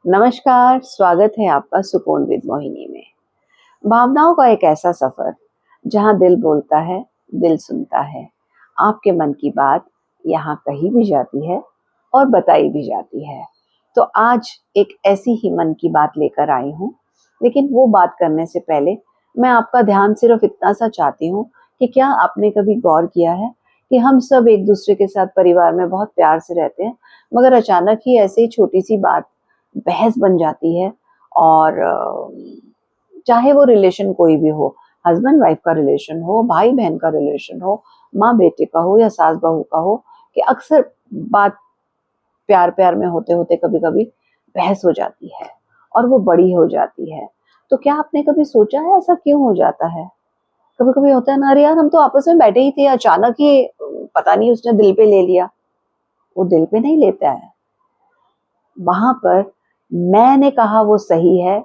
नमस्कार, स्वागत है आपका सुकून विद मोहिनी में। भावनाओं का एक ऐसा सफर जहां दिल बोलता है, दिल सुनता है। आपके मन की बात यहाँ कही भी जाती है और बताई भी जाती है। तो आज एक ऐसी ही मन की बात लेकर आई हूँ, लेकिन वो बात करने से पहले मैं आपका ध्यान सिर्फ इतना सा चाहती हूँ कि क्या आपने कभी गौर किया है कि हम सब एक दूसरे के साथ परिवार में बहुत प्यार से रहते हैं, मगर अचानक ही ऐसे ही छोटी सी बात बहस बन जाती है। और चाहे वो रिलेशन कोई भी हो, हस्बैंड वाइफ का रिलेशन हो, भाई बहन का रिलेशन हो, माँ बेटे का हो या सास बहू का हो, कि अक्सर बात प्यार प्यार में होते होते कभी कभी बहस हो जाती है और वो बड़ी हो जाती है। तो क्या आपने कभी सोचा है ऐसा क्यों हो जाता है? कभी कभी होता है ना, अरे यार हम तो आपस में बैठे ही थे, अचानक ही पता नहीं उसने दिल पे ले लिया। वो दिल पे नहीं लेता है, वहां पर मैंने कहा वो सही है,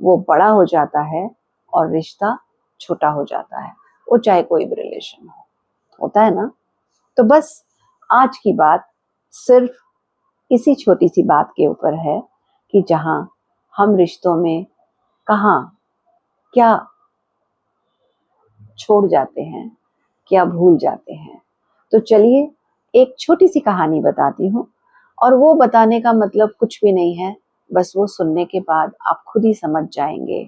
वो बड़ा हो जाता है और रिश्ता छोटा हो जाता है। वो चाहे कोई भी रिलेशन हो, होता है ना। तो बस आज की बात सिर्फ इसी छोटी सी बात के ऊपर है कि जहां हम रिश्तों में कहाँ क्या छोड़ जाते हैं, क्या भूल जाते हैं। तो चलिए एक छोटी सी कहानी बताती हूँ, और वो बताने का मतलब कुछ भी नहीं है, बस वो सुनने के बाद आप खुद ही समझ जाएंगे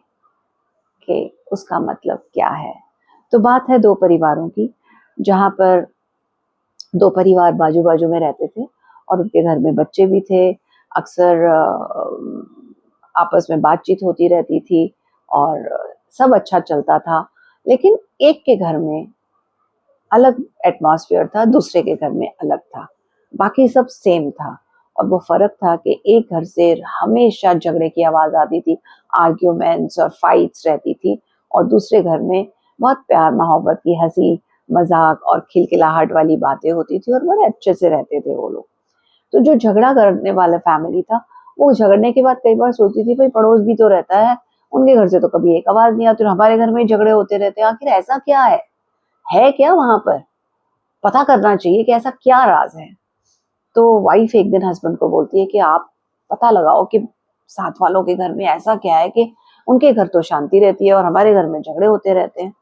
कि उसका मतलब क्या है। तो बात है दो परिवारों की, जहाँ पर दो परिवार बाजू बाजू में रहते थे और उनके घर में बच्चे भी थे। अक्सर आपस में बातचीत होती रहती थी और सब अच्छा चलता था। लेकिन एक के घर में अलग एटमॉस्फेयर था, दूसरे के घर में अलग था। बाकी सब सेम था, और वो फर्क था कि एक घर से हमेशा झगड़े की आवाज आती थी, आर्ग्यूमेंट्स और फाइट्स रहती थी, और दूसरे घर में बहुत प्यार मोहब्बत की हंसी मजाक और खिलखिलाहट वाली बातें होती थी और बड़े अच्छे से रहते थे वो लोग। तो जो झगड़ा करने वाला फैमिली था, वो झगड़ने के बाद कई बार सोचती थी भाई पड़ोस भी तो रहता है, उनके घर से तो कभी एक आवाज नहीं आती और हमारे घर में ही झगड़े होते रहते हैं। आखिर ऐसा क्या है क्या वहां पर? पता करना चाहिए कि ऐसा क्या राज है। तो वाइफ एक दिन हस्बैंड को बोलती है कि आप पता लगाओ कि साथ वालों के घर में ऐसा क्या है कि उनके घर तो शांति रहती है और हमारे घर में झगड़े होते रहते हैं।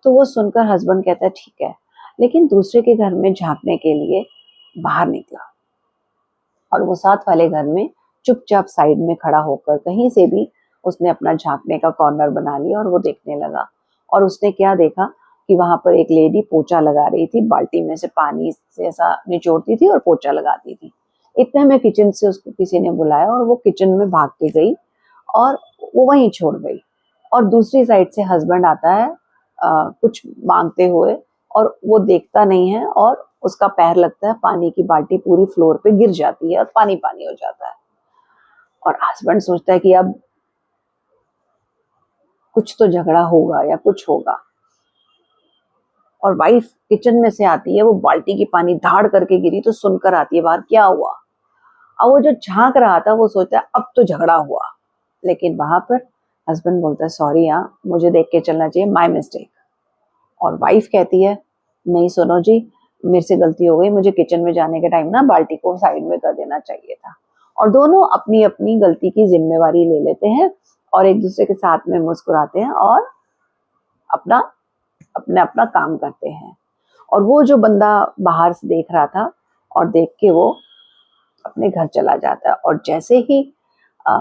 तो वो सुनकर हस्बैंड कहता है ठीक है, लेकिन दूसरे के घर में झांकने के लिए बाहर निकला और वो साथ वाले घर में चुपचाप साइड में खड़ा होकर कहीं से भी उसने अपना झांकने का कॉर्नर बना लिया और वो देखने लगा। और उसने क्या देखा कि वहां पर एक लेडी पोछा लगा रही थी, बाल्टी में से पानी से ऐसा निचोड़ती थी और पोछा लगाती थी। इतने में किचन से उसको किसी ने बुलाया और वो किचन में भाग के गई और वो वहीं छोड़ गई। और दूसरी साइड से हस्बैंड आता है कुछ मांगते हुए, और वो देखता नहीं है और उसका पैर लगता है, पानी की बाल्टी पूरी फ्लोर पे गिर जाती है और पानी पानी हो जाता है। और हस्बैंड सोचता है कि अब कुछ तो झगड़ा होगा या कुछ होगा। और वाइफ किचन में से आती है, वो बाल्टी की पानी धाड़ करके गिरी तो सुनकर आती है बाहर क्या हुआ। अब वो जो झांक रहा था वो सोचता है अब तो झगड़ा हुआ, लेकिन वहां पर हस्बैंड बोलता है सॉरी यार, मुझे देख के चलना चाहिए, माय मिस्टेक। और वाइफ कहती है नहीं सुनो जी, मेरे से गलती हो गई, मुझे किचन में जाने के टाइम ना बाल्टी को साइड में कर देना चाहिए था। और दोनों अपनी अपनी गलती की जिम्मेवारी ले लेते हैं और एक दूसरे के साथ में मुस्कुराते हैं और अपना अपना अपना काम करते हैं। और वो जो बंदा बाहर से देख रहा था और देख के वो अपने घर चला जाता है। और जैसे ही आ,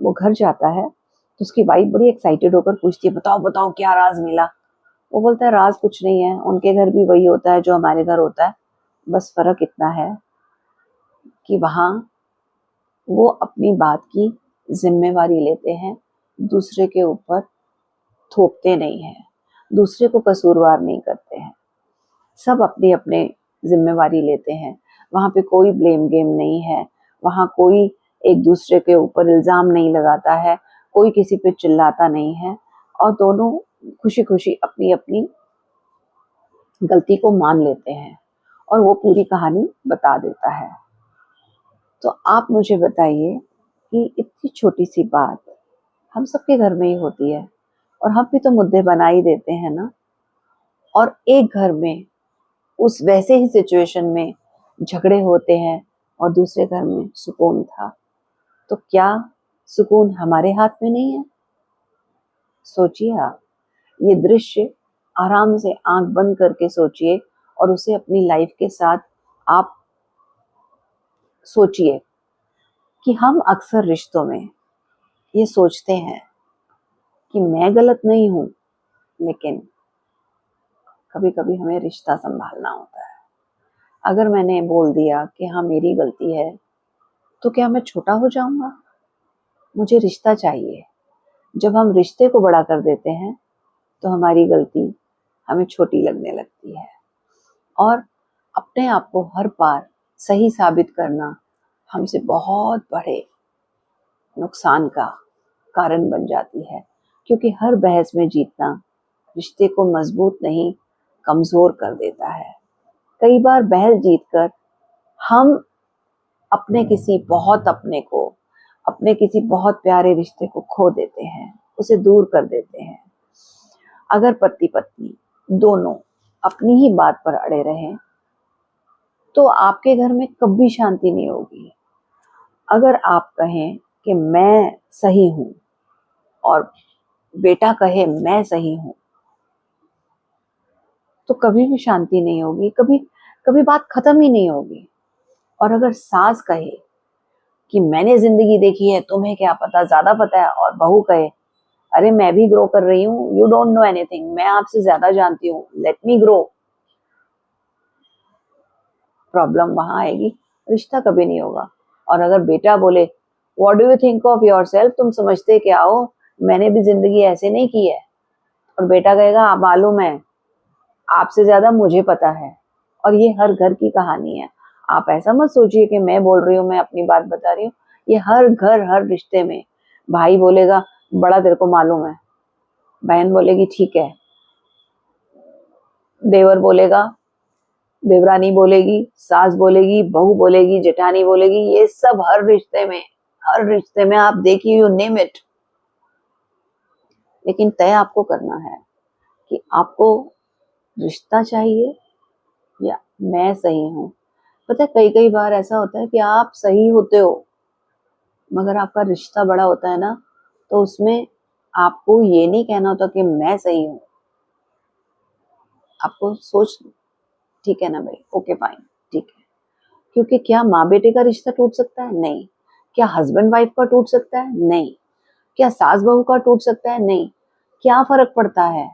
वो घर जाता है तो उसकी वाइफ बड़ी एक्साइटेड होकर पूछती है बताओ बताओ क्या राज मिला। वो बोलता है राज कुछ नहीं है, उनके घर भी वही होता है जो हमारे घर होता है, बस फर्क इतना है कि वहां वो अपनी बात की जिम्मेवारी लेते हैं, दूसरे के ऊपर थोपते नहीं है, दूसरे को कसूरवार नहीं करते हैं, सब अपने अपने जिम्मेवारी लेते हैं। वहां पे कोई ब्लेम गेम नहीं है, वहां कोई एक दूसरे के ऊपर इल्जाम नहीं लगाता है, कोई किसी पे चिल्लाता नहीं है, और दोनों खुशी खुशी अपनी अपनी गलती को मान लेते हैं और वो पूरी कहानी बता देता है। तो आप मुझे बताइए कि इतनी छोटी सी बात हम सबके घर में ही होती है और हम भी तो मुद्दे बना ही देते हैं ना। और एक घर में उस वैसे ही सिचुएशन में झगड़े होते हैं और दूसरे घर में सुकून था। तो क्या सुकून हमारे हाथ में नहीं है? सोचिए आप, ये दृश्य आराम से आंख बंद करके सोचिए और उसे अपनी लाइफ के साथ आप सोचिए कि हम अक्सर रिश्तों में ये सोचते हैं कि मैं गलत नहीं हूं, लेकिन कभी कभी हमें रिश्ता संभालना होता है। अगर मैंने बोल दिया कि हाँ मेरी गलती है, तो क्या मैं छोटा हो जाऊंगा? मुझे रिश्ता चाहिए। जब हम रिश्ते को बड़ा कर देते हैं तो हमारी गलती हमें छोटी लगने लगती है और अपने आप को हर बार सही साबित करना हमसे बहुत बड़े नुकसान का कारण बन जाती है, क्योंकि हर बहस में जीतना रिश्ते को मजबूत नहीं, कमजोर कर देता है। कई बार बहस जीतकर हम अपने किसी बहुत प्यारे रिश्ते को खो देते हैं, उसे दूर कर देते हैं। अगर पति पत्नी दोनों अपनी ही बात पर अड़े रहें तो आपके घर में कभी शांति नहीं होगी। अगर आप कहें कि मैं सही हूं और बेटा कहे मैं सही हूं, तो कभी भी शांति नहीं होगी, कभी कभी बात खत्म ही नहीं होगी। और अगर सास कहे कि मैंने जिंदगी देखी है, तुम्हें क्या पता, ज्यादा पता है, और बहू कहे अरे मैं भी ग्रो कर रही हूँ, यू डोंट नो एनीथिंग, मैं आपसे ज्यादा जानती हूँ, लेट मी ग्रो, प्रॉब्लम वहां आएगी, रिश्ता कभी नहीं होगा। और अगर बेटा बोले what do you think of your self, तुम समझते क्या हो, मैंने भी जिंदगी ऐसे नहीं की है, और बेटा कहेगा आप मालूम है, आपसे ज्यादा मुझे पता है। और ये हर घर की कहानी है। आप ऐसा मत सोचिए कि मैं बोल रही हूँ, मैं अपनी बात बता रही हूँ। ये हर घर हर रिश्ते में, भाई बोलेगा बड़ा तेरे को मालूम है, बहन बोलेगी ठीक है, देवर बोलेगा, देवरानी बोलेगी, सास बोलेगी, बहू बोलेगी, जेठानी बोलेगी, ये सब हर रिश्ते में आप देखिए, यू नेम इट। लेकिन तय आपको करना है कि आपको रिश्ता चाहिए या मैं सही हूं। पता है कई कई बार ऐसा होता है कि आप सही होते हो, मगर आपका रिश्ता बड़ा होता है ना, तो उसमें आपको ये नहीं कहना होता कि मैं सही हूं। आपको सोच, ठीक है ना भाई, ओके फाइन, ठीक है। क्योंकि क्या माँ बेटे का रिश्ता टूट सकता है? नहीं। क्या हस्बैंड वाइफ का टूट सकता है? नहीं। क्या सास बहू का टूट सकता है? नहीं। क्या फर्क पड़ता है?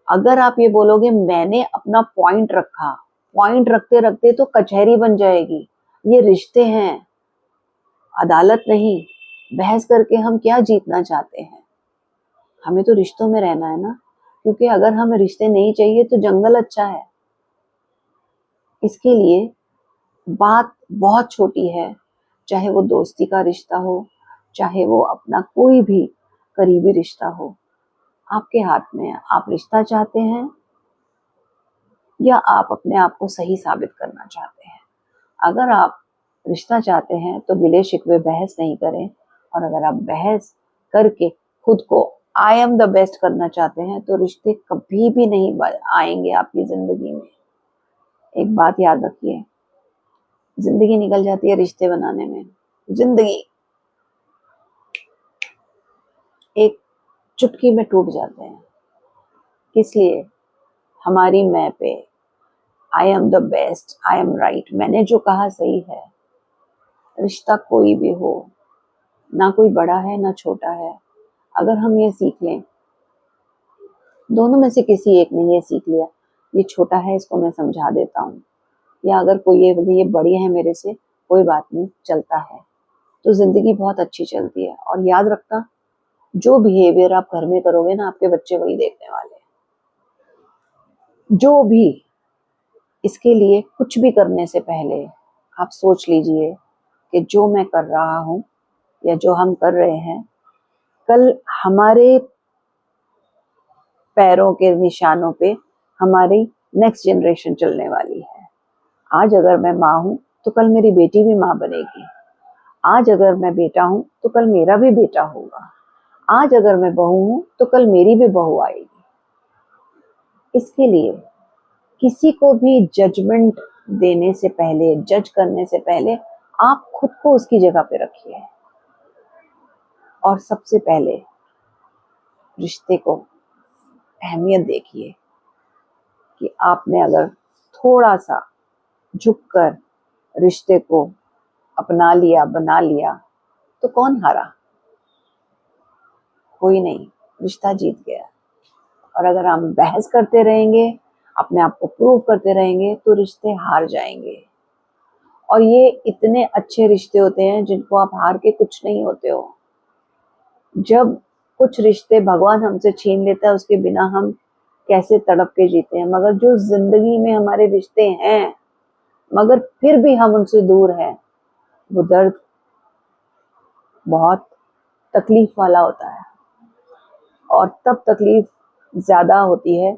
अगर आप ये बोलोगे मैंने अपना पॉइंट रखा, पॉइंट रखते रखते तो कचहरी बन जाएगी। ये रिश्ते हैं, अदालत नहीं। बहस करके हम क्या जीतना चाहते हैं? हमें तो रिश्तों में रहना है ना, क्योंकि अगर हमें रिश्ते नहीं चाहिए तो जंगल अच्छा है। इसके लिए बात बहुत छोटी है, चाहे वो दोस्ती का रिश्ता हो, चाहे वो अपना कोई भी करीबी रिश्ता हो, आपके हाथ में है। आप रिश्ता चाहते हैं या आप अपने आप को सही साबित करना चाहते हैं? अगर आप रिश्ता चाहते हैं तो गिले शिकवे बहस नहीं करें, और अगर आप बहस करके खुद को आई एम द बेस्ट करना चाहते हैं तो रिश्ते कभी भी नहीं आएंगे आपकी जिंदगी में। एक बात याद रखिए, जिंदगी निकल जाती है रिश्ते बनाने में, जिंदगी एक चुटकी में टूट जाते हैं। इसलिए हमारी मैं पे I am the best, I am right, मैंने जो कहा सही है। रिश्ता कोई भी हो, ना कोई बड़ा है ना छोटा है, अगर हम ये सीख लें, दोनों में से किसी एक ने ये सीख लिया, ये छोटा है इसको मैं समझा देता हूँ, या अगर कोई ये बड़ी है मेरे से, कोई बात नहीं, चलता है, तो जिंदगी बहुत अच्छी चलती है। और याद रखना, जो बिहेवियर आप घर में करोगे ना, आपके बच्चे वही देखने वाले हैं। जो भी, इसके लिए कुछ भी करने से पहले आप सोच लीजिए कि जो मैं कर रहा हूं या जो हम कर रहे हैं, कल हमारे पैरों के निशानों पे हमारी नेक्स्ट जनरेशन चलने वाली है। आज अगर मैं माँ हूं तो कल मेरी बेटी भी माँ बनेगी। आज अगर मैं बेटा हूं तो कल मेरा भी बेटा होगा। आज अगर मैं बहू हूं तो कल मेरी भी बहू आएगी। इसके लिए किसी को भी जजमेंट देने से पहले, जज करने से पहले, आप खुद को उसकी जगह पे रखिए और सबसे पहले रिश्ते को अहमियत देखिए कि आपने अगर थोड़ा सा झुककर रिश्ते को अपना लिया, बना लिया, तो कौन हारा? कोई नहीं, रिश्ता जीत गया। और अगर हम बहस करते रहेंगे, अपने आप को प्रूव करते रहेंगे, तो रिश्ते हार जाएंगे। और ये इतने अच्छे रिश्ते होते हैं जिनको आप हार के कुछ नहीं होते हो। जब कुछ रिश्ते भगवान हमसे छीन लेता है, उसके बिना हम कैसे तड़प के जीते हैं, मगर जो जिंदगी में हमारे रिश्ते हैं मगर फिर भी हम उनसे दूर हैं, वो दर्द बहुत तकलीफ वाला होता है। और तब तकलीफ ज्यादा होती है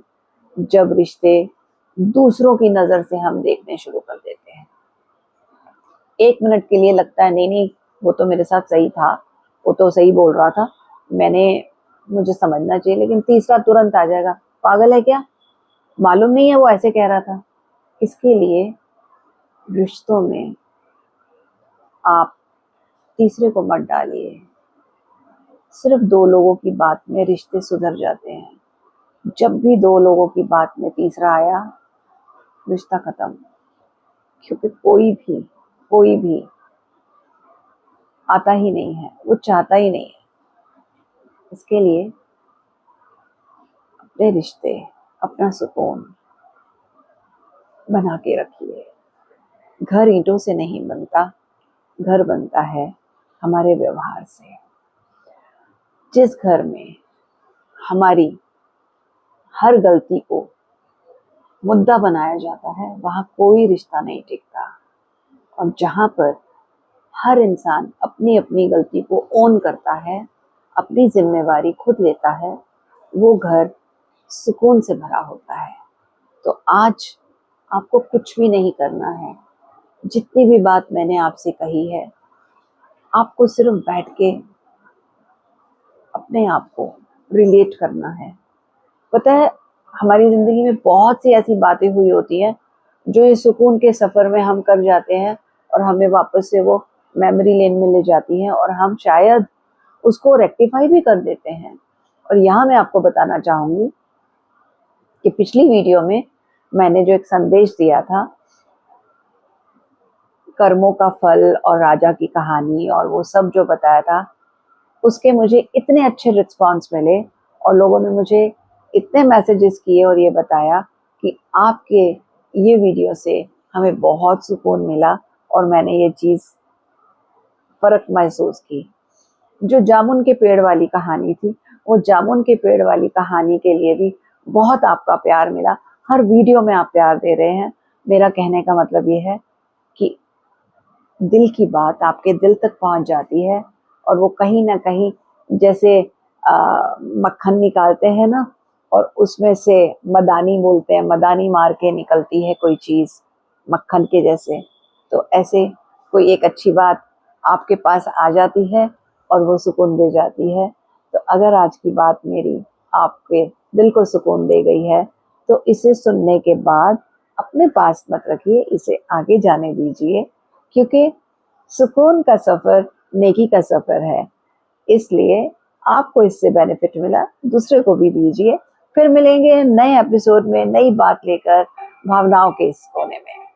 जब रिश्ते दूसरों की नजर से हम देखने शुरू कर देते हैं। 1 मिनट के लिए लगता है नहीं नहीं, वो तो मेरे साथ सही था, वो तो सही बोल रहा था, मुझे समझना चाहिए। लेकिन तीसरा तुरंत आ जाएगा, पागल है क्या, मालूम नहीं है वो ऐसे कह रहा था। इसके लिए रिश्तों में आप तीसरे को मत डालिए। सिर्फ 2 लोगों की बात में रिश्ते सुधर जाते हैं। जब भी 2 लोगों की बात में तीसरा आया, रिश्ता खत्म। क्योंकि कोई भी आता ही नहीं है, वो चाहता ही नहीं है। इसके लिए अपने रिश्ते, अपना सुकून बना के रखिए। घर ईंटों से नहीं बनता, घर बनता है हमारे व्यवहार से। जिस घर में हमारी हर गलती को मुद्दा बनाया जाता है, वहां कोई रिश्ता नहीं टिकता। और जहां पर हर इंसान अपनी अपनी गलती को ओन करता है, अपनी जिम्मेवारी खुद लेता है, वो घर सुकून से भरा होता है। तो आज आपको कुछ भी नहीं करना है। जितनी भी बात मैंने आपसे कही है, आपको सिर्फ बैठ के अपने आप को रिलेट करना है। पता है, हमारी जिंदगी में बहुत सी ऐसी बातें हुई होती हैं जो इस सुकून के सफर में हम कर जाते हैं और हमें वापस से वो मेमोरी लेन में ले जाती हैं और हम शायद उसको रेक्टिफाई भी कर देते हैं। और यहाँ मैं आपको बताना चाहूंगी कि पिछली वीडियो में मैंने जो एक संदेश दिया था, कर्मों का फल और राजा की कहानी और वो सब जो बताया था, उसके मुझे इतने अच्छे रिस्पॉन्स मिले और लोगों ने मुझे इतने मैसेजेस किए और ये बताया कि आपके ये वीडियो से हमें बहुत सुकून मिला और मैंने ये चीज़ फर्क महसूस की। जो जामुन के पेड़ वाली कहानी थी, वो जामुन के पेड़ वाली कहानी के लिए भी बहुत आपका प्यार मिला। हर वीडियो में आप प्यार दे रहे हैं। मेरा कहने का मतलब ये है कि दिल की बात आपके दिल तक पहुंच जाती है और वो कहीं ना कहीं जैसे मक्खन निकालते हैं ना, और उसमें से मदानी बोलते हैं, मदानी मार के निकलती है कोई चीज़ मक्खन के जैसे। तो ऐसे कोई एक अच्छी बात आपके पास आ जाती है और वो सुकून दे जाती है। तो अगर आज की बात मेरी आपके दिल को सुकून दे गई है, तो इसे सुनने के बाद अपने पास मत रखिए, इसे आगे जाने दीजिए। क्योंकि सुकून का सफ़र नेकी का सफ़र है, इसलिए आपको इससे बेनिफिट मिला, दूसरे को भी दीजिए। फिर मिलेंगे नए एपिसोड में नई बात लेकर भावनाओं के इस कोने में।